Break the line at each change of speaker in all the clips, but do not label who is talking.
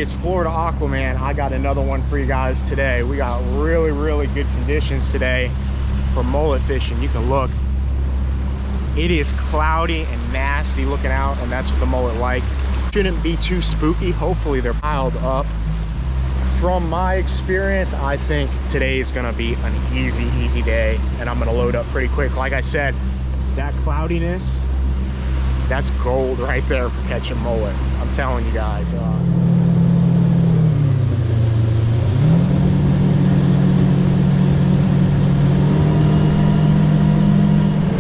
it's Florida Aquaman. I got another one for you guys today. We got really good conditions today for mullet fishing. You can look. It is cloudy and nasty looking out, and that's what the mullet like. Shouldn't be too spooky. Hopefully they're piled up. From my experience, I think today is gonna be an easy day, and I'm gonna load up pretty quick. Like I said, that cloudiness, that's gold right there for catching mullet. I'm telling you guys.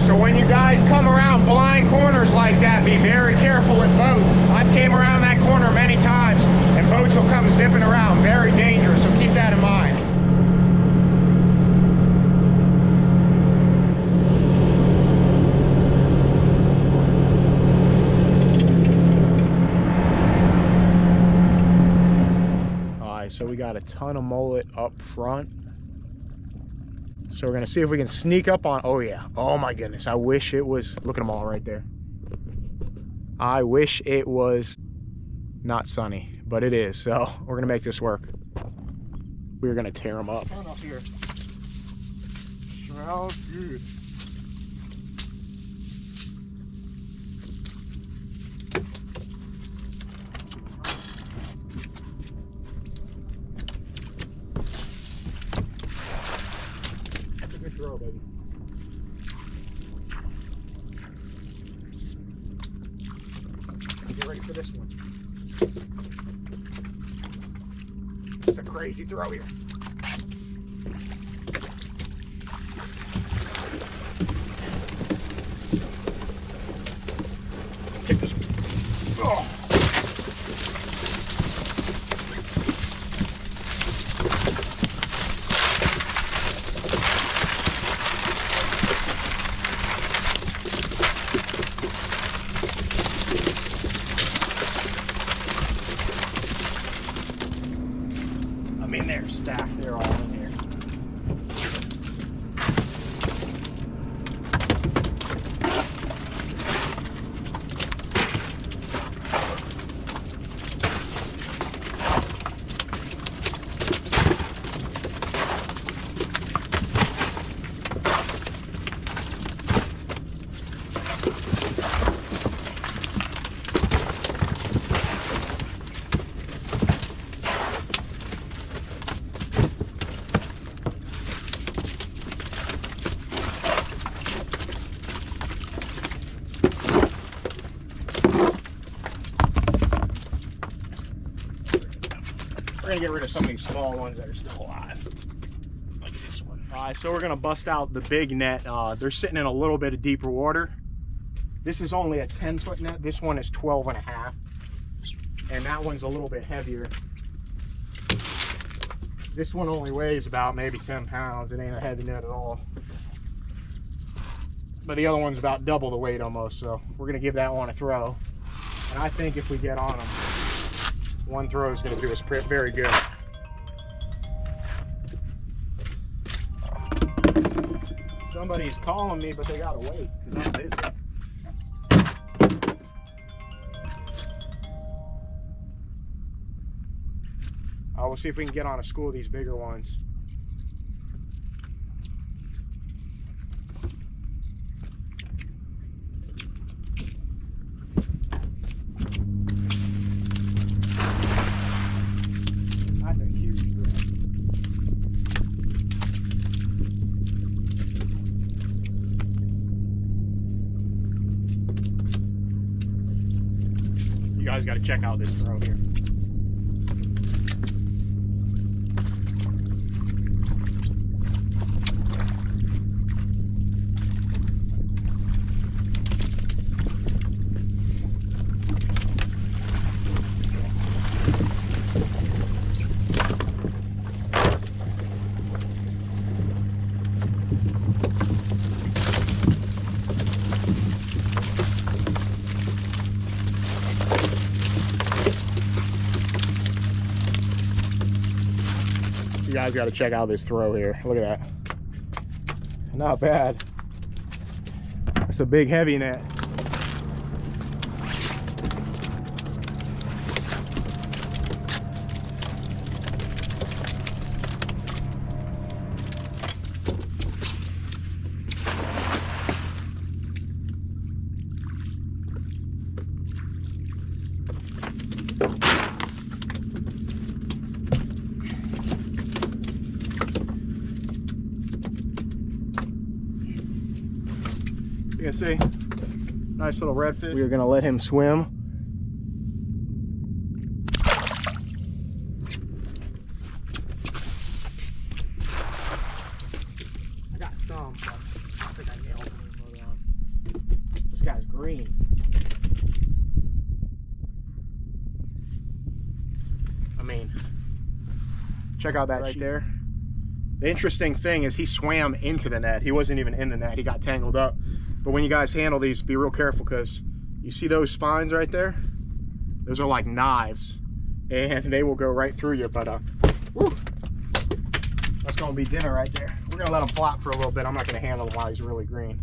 So when you guys come around blind corners like that, be very careful with boats. I've came around that corner many times, and boats will come zipping around. Very dangerous, so keep that in mind. So we got a ton of mullet up front. So we're gonna see if we can sneak up on, oh yeah, oh my goodness, I wish it was, look at them all right there. I wish it was not sunny, but it is, so we're gonna make this work. We're gonna tear them up. Turn up here. Smells good. Throw, baby. Get ready for this one. It's a crazy throw here. Hit this one. Oh. They're stacked, they're all in here. We're gonna get rid of some of these small ones that are still alive. Like this one. All right, so we're gonna bust out the big net. They're sitting in a little bit of deeper water. This is only a 10-foot net. This one is 12 and a half. And that one's a little bit heavier. This one only weighs about maybe 10 pounds. It ain't a heavy net at all. But the other one's about double the weight almost, so we're gonna give that one a throw. And I think if we get on them, one throw is going to do us very good. Somebody's calling me, but they got to wait because I'm busy. We'll see if we can get on a school of these bigger ones. You guys got to check out this throw here. You guys got to check out this throw here. Look at that. Not bad. It's a big heavy net. You can see, nice little redfish. We are gonna let him swim. I got some, but I think I nailed him. This guy's green. I mean, check out that right there. The interesting thing is he swam into the net. He wasn't even in the net. He got tangled up. But when you guys handle these, be real careful, because you see those spines right there? Those are like knives, and they will go right through you. But woo, that's gonna be dinner right there. We're gonna let him flop for a little bit. I'm not gonna handle him while he's really green.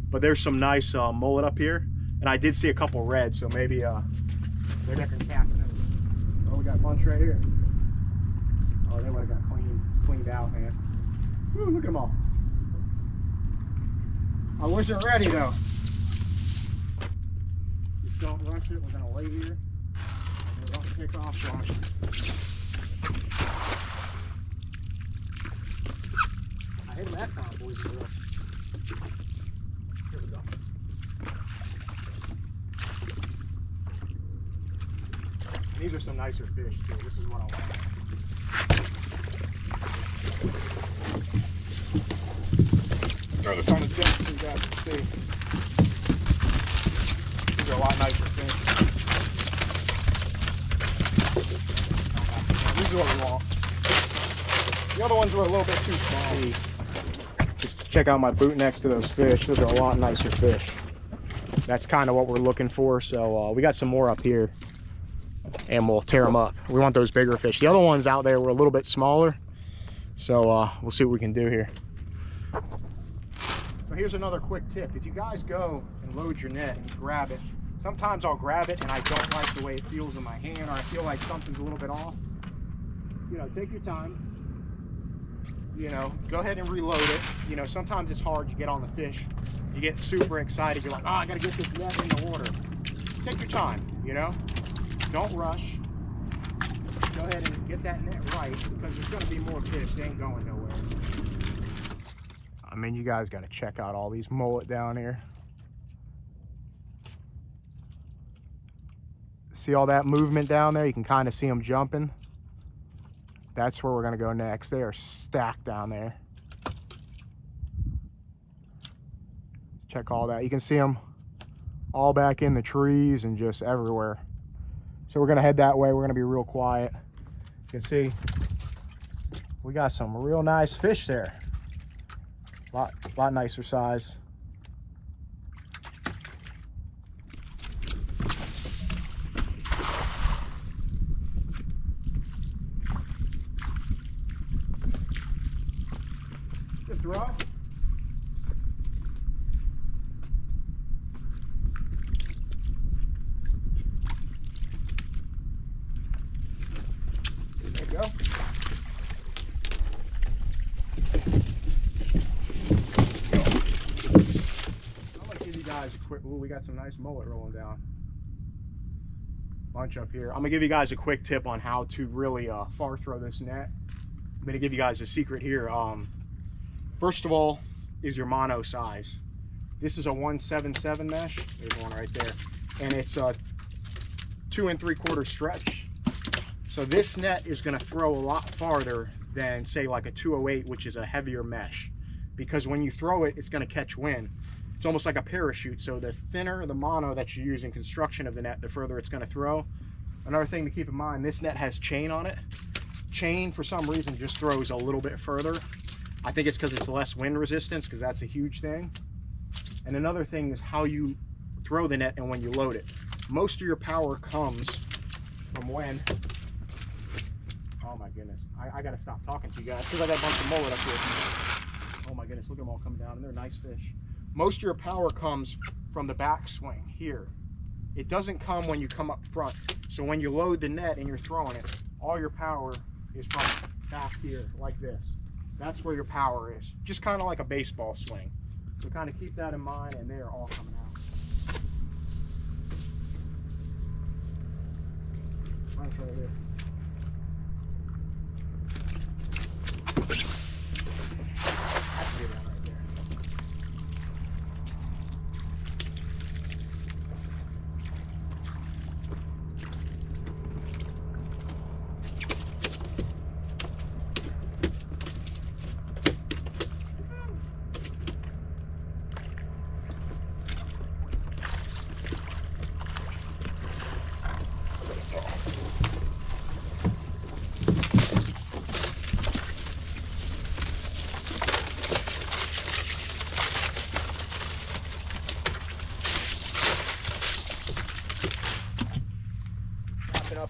But there's some nice mullet up here, and I did see a couple red, so maybe they're different cats. Oh, we got a bunch right here. Oh, they would have got cleaned out, man. Woo, look at them all. I wasn't ready though. Just don't rush it. We're gonna lay here. We're gonna take off. Watch. I hit him that time, boys and girls. Here we go. And these are some nicer fish too. This is what I want. Throw this on the deck so you guys can see. These are a lot nicer fish. These are what we want. The other ones were a little bit too small. Just check out my boot next to those fish. Those are a lot nicer fish. That's kind of what we're looking for. So we got some more up here, and we'll tear them up. We want those bigger fish. The other ones out there were a little bit smaller. So we'll see what we can do here. So here's another quick tip. If you guys go and load your net and you grab it, sometimes I'll grab it and I don't like the way it feels in my hand, or I feel like something's a little bit off. You know, take your time. You know, go ahead and reload it. You know, sometimes it's hard. You get on the fish, you get super excited. You're like, oh, I gotta get this net in the water. Take your time, you know? Don't rush. Go ahead and get that net right, because there's gonna be more fish. They ain't going nowhere. I mean, you guys got to check out all these mullet down here. See all that movement down there? You can kind of see them jumping. That's where we're going to go next. They are stacked down there. Check all that. You can see them all back in the trees and just everywhere. So we're going to head that way. We're going to be real quiet. You can see we got some real nice fish there. Lot nicer size. Good throw. There you go. Guys, a quick, ooh, we got some nice mullet rolling down. Bunch up here. I'm gonna give you guys a quick tip on how to really far throw this net. I'm gonna give you guys a secret here. First of all, is your mono size. This is a 177 mesh. There's one right there, and it's a 2 3/4 stretch. So this net is gonna throw a lot farther than, say, like a 208, which is a heavier mesh, because when you throw it, it's gonna catch wind. It's almost like a parachute. So the thinner the mono that you use in construction of the net, the further it's going to throw. Another thing to keep in mind, this net has chain on it. Chain, for some reason, just throws a little bit further. I think it's because it's less wind resistance, because that's a huge thing. And another thing is how you throw the net and when you load it. Most of your power comes from when... Oh my goodness. I got to stop talking to you guys because I got a bunch of mullet up here. Oh my goodness, look at them all coming down, and they're nice fish. Most of your power comes from the backswing here. It doesn't come when you come up front. So when you load the net and you're throwing it, all your power is from back here, like this. That's where your power is. Just kind of like a baseball swing. So kind of keep that in mind, and they're all coming out. Right here. That's the one right there.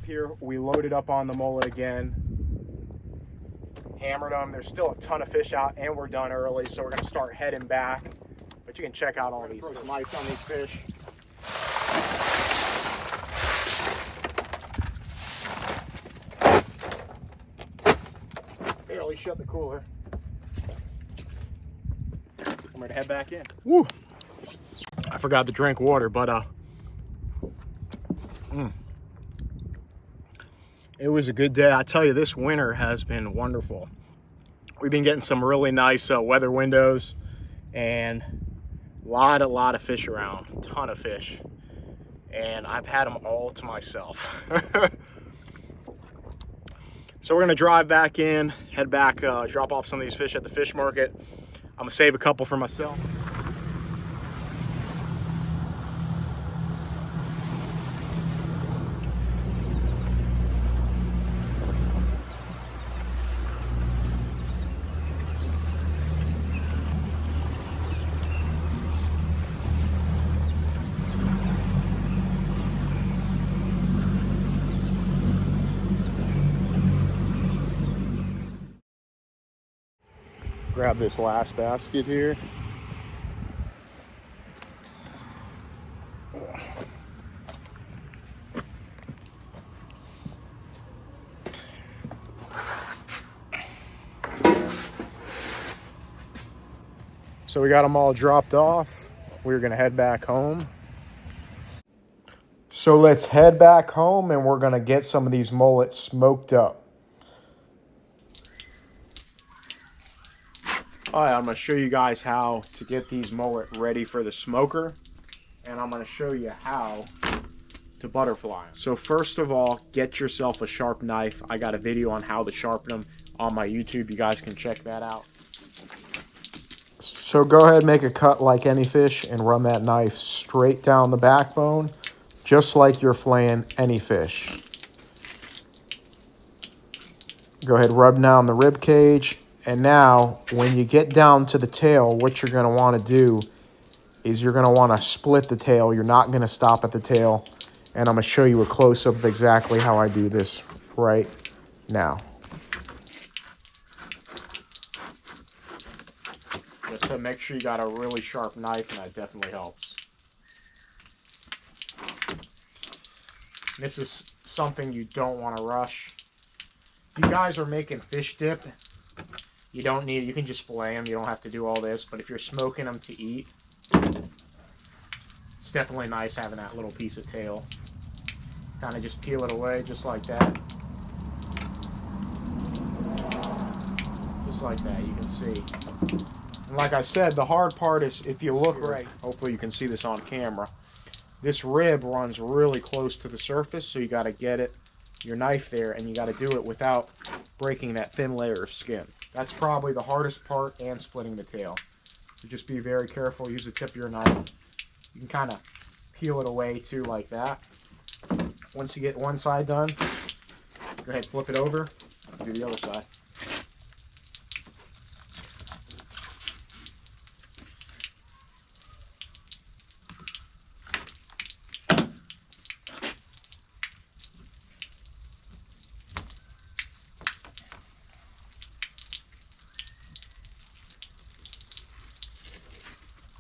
here. We loaded up on the mullet again, hammered them. There's still a ton of fish out, and we're done early, so we're gonna start heading back. But you can check out all these. Throw some ice on these fish. Barely shut the cooler. I'm ready to head back in. Woo! I forgot to drink water, but it was a good day. I tell you, this winter has been wonderful. We've been getting some really nice weather windows, and a lot of fish around, a ton of fish, and I've had them all to myself. So we're gonna drive back in, head back, drop off some of these fish at the fish market. I'm gonna save a couple for myself. Grab this last basket here. So we got them all dropped off. We're gonna head back home. So let's head back home, and we're gonna get some of these mullets smoked up. All right, I'm gonna show you guys how to get these mullet ready for the smoker, and I'm gonna show you how to butterfly them. So first of all, get yourself a sharp knife. I got a video on how to sharpen them on my YouTube. You guys can check that out. So go ahead, make a cut like any fish and run that knife straight down the backbone, just like you're filleting any fish. Go ahead, rub down the rib cage. And now, when you get down to the tail, what you're going to want to do is you're going to want to split the tail. You're not going to stop at the tail. And I'm going to show you a close-up of exactly how I do this right now. Just to make sure you got a really sharp knife, and that definitely helps. This is something you don't want to rush. If you guys are making fish dip, you don't need, you can just fillet them. You don't have to do all this. But if you're smoking them to eat, it's definitely nice having that little piece of tail. Kind of just peel it away just like that. Just like that, you can see. And like I said, the hard part is if you look right, hopefully you can see this on camera, this rib runs really close to the surface, so you got to get it, your knife there, and you got to do it without breaking that thin layer of skin. That's probably the hardest part, and splitting the tail. So just be very careful. Use the tip of your knife. You can kind of peel it away too, like that. Once you get one side done, go ahead, flip it over, do the other side.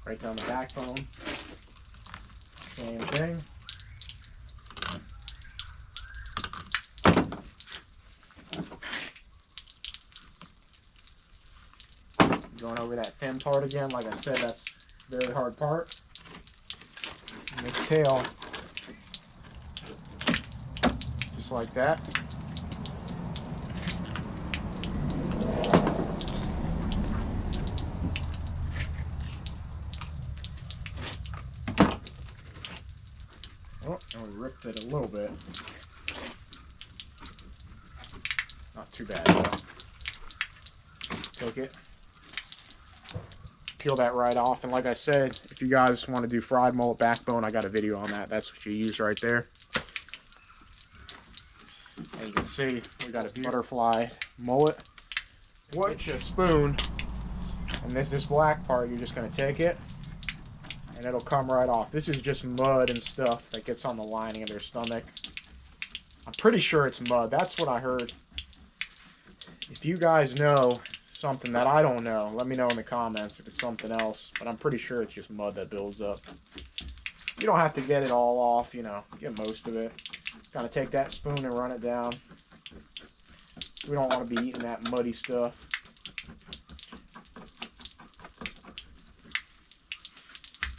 Right down the backbone. Same thing. Going over that thin part again. Like I said, that's the very hard part. And this tail, just like that. Oh, and we ripped it a little bit. Not too bad, though. Take it. Peel that right off. And like I said, if you guys want to do fried mullet backbone, I got a video on that. That's what you use right there. And you can see we got a butterfly mullet. Get you a spoon. And this black part, you're just going to take it, and it'll come right off. This is just mud and stuff that gets on the lining of their stomach. I'm pretty sure it's mud. That's what I heard. If you guys know something that I don't know, let me know in the comments if it's something else. But I'm pretty sure it's just mud that builds up. You don't have to get it all off, you know, get most of it. Kind of take that spoon and run it down. We don't want to be eating that muddy stuff.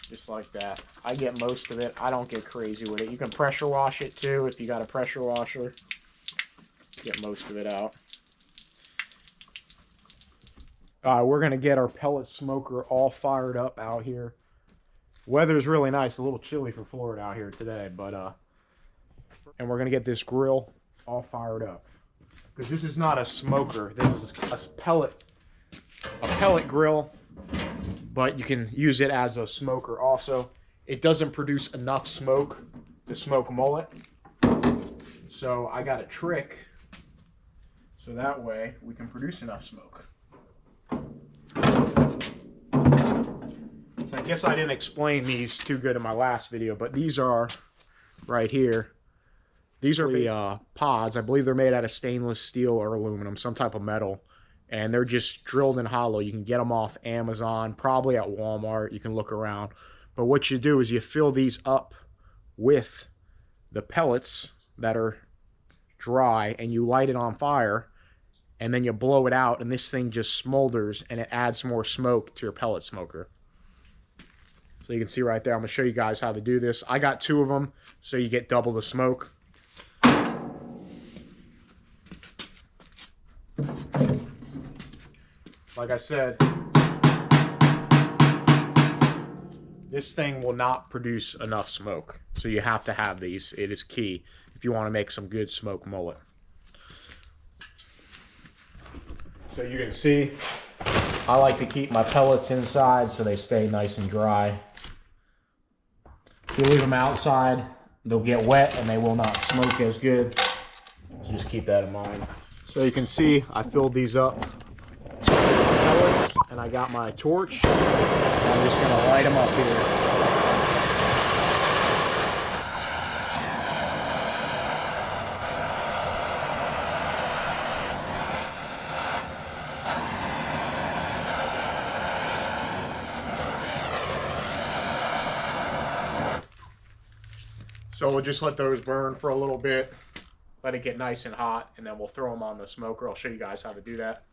Just like that. I get most of it. I don't get crazy with it. You can pressure wash it too if you got a pressure washer. Get most of it out. We're going to get our pellet smoker all fired up out here. Weather's really nice. A little chilly for Florida out here today, but and we're going to get this grill all fired up. Because this is not a smoker. This is a pellet grill. But you can use it as a smoker also. It doesn't produce enough smoke to smoke mullet. So I got a trick so that way we can produce enough smoke. So I guess I didn't explain these too good in my last video, but these are right here. These are the pods. I believe they're made out of stainless steel or aluminum, some type of metal. And they're just drilled in hollow. You can get them off Amazon, probably at Walmart. You can look around. But what you do is you fill these up with the pellets that are dry, and you light it on fire, and then you blow it out, and this thing just smolders, and it adds more smoke to your pellet smoker. So you can see right there. I'm going to show you guys how to do this. I got 2 of them, so you get double the smoke. Like I said, this thing will not produce enough smoke. So you have to have these. It is key if you want to make some good smoked mullet. So you can see, I like to keep my pellets inside so they stay nice and dry. If you leave them outside, they'll get wet and they will not smoke as good. So just keep that in mind. So you can see I filled these up. Pellets, and I got my torch. I'm just going to light them up here. So we'll just let those burn for a little bit, let it get nice and hot, and then we'll throw them on the smoker. I'll show you guys how to do that.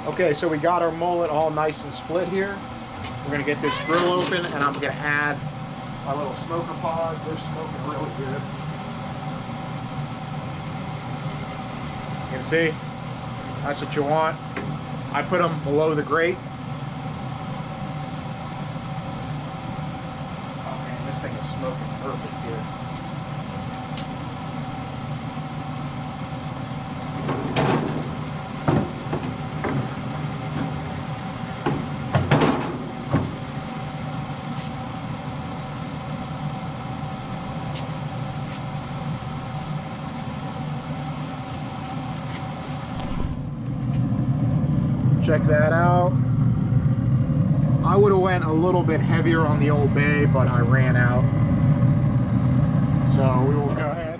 Okay, so we got our mullet all nice and split here. We're going to get this grill open, and I'm going to add my little smoker pods. They're smoking really good. You can see, that's what you want. I put them below the grate. Oh man, this thing is smoking perfect here. Check that out. I would have went a little bit heavier on the Old Bay, but I ran out. So we will go ahead.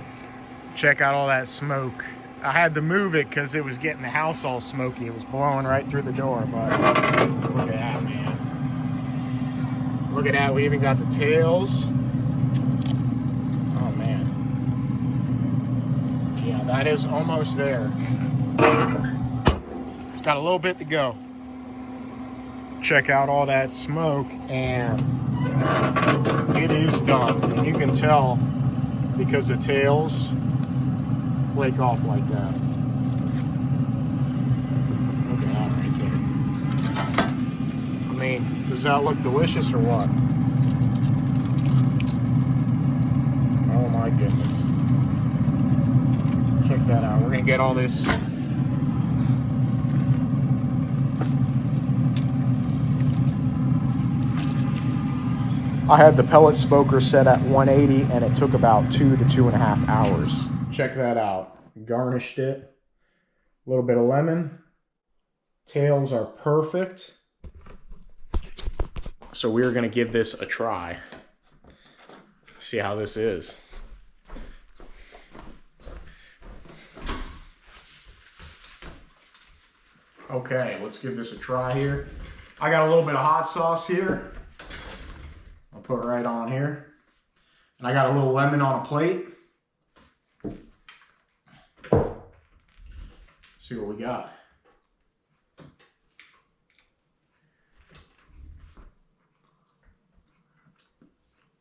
Check out all that smoke. I had to move it because it was getting the house all smoky. It was blowing right through the door, but look at that, man. Look at that, we even got the tails. Oh man. Yeah, that is almost there. Got a little bit to go. Check out all that smoke, and it is done. And you can tell because the tails flake off like that. Look at that right there. I mean, does that look delicious or what? Oh my goodness. Check that out. We're gonna get all this. I had the pellet smoker set at 180, and it took about 2 to 2.5 hours. Check that out. Garnished it. A little bit of lemon. Tails are perfect. So we're going to give this a try. see how this is. Okay, let's give this a try here. I got a little bit of hot sauce here. I'll put it right on here. And I got a little lemon on a plate. See what we got.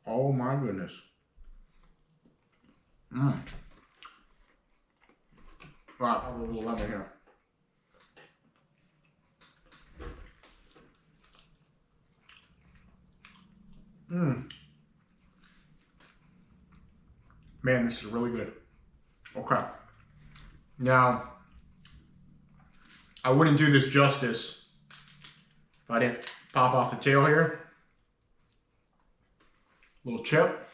Oh my goodness. Mmm. Right, I'll put a little lemon here. Mmm. Man, this is really good. Okay. Now, I wouldn't do this justice if I didn't pop off the tail here. Little chip.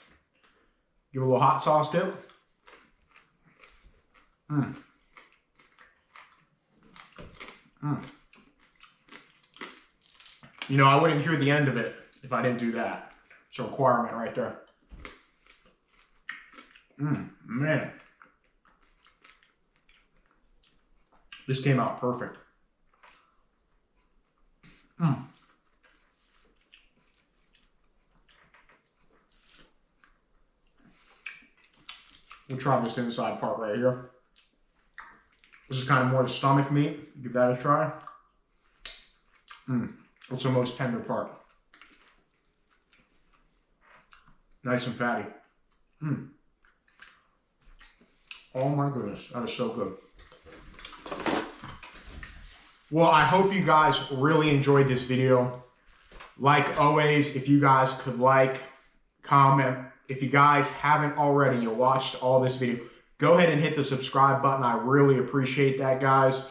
Give it a little hot sauce dip. Mmm. Mmm. You know, I wouldn't hear the end of it if I didn't do that. It's a requirement right there. Man. This came out perfect. We'll try this inside part right here. This is kind of more the stomach meat. Give that a try. It's the most tender part. Nice and fatty. Oh my goodness, that is so good. Well, I hope you guys really enjoyed this video. Like always, if you guys could like, comment. If you guys haven't already, you watched all this video, go ahead and hit the subscribe button. I really appreciate that, guys.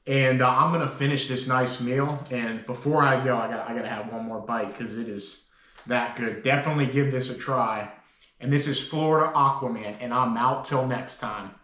And I'm gonna finish this nice meal. And before I go, I gotta have one more bite because it is that good. Definitely give this a try. And this is Florida Aquaman, and I'm out till next time.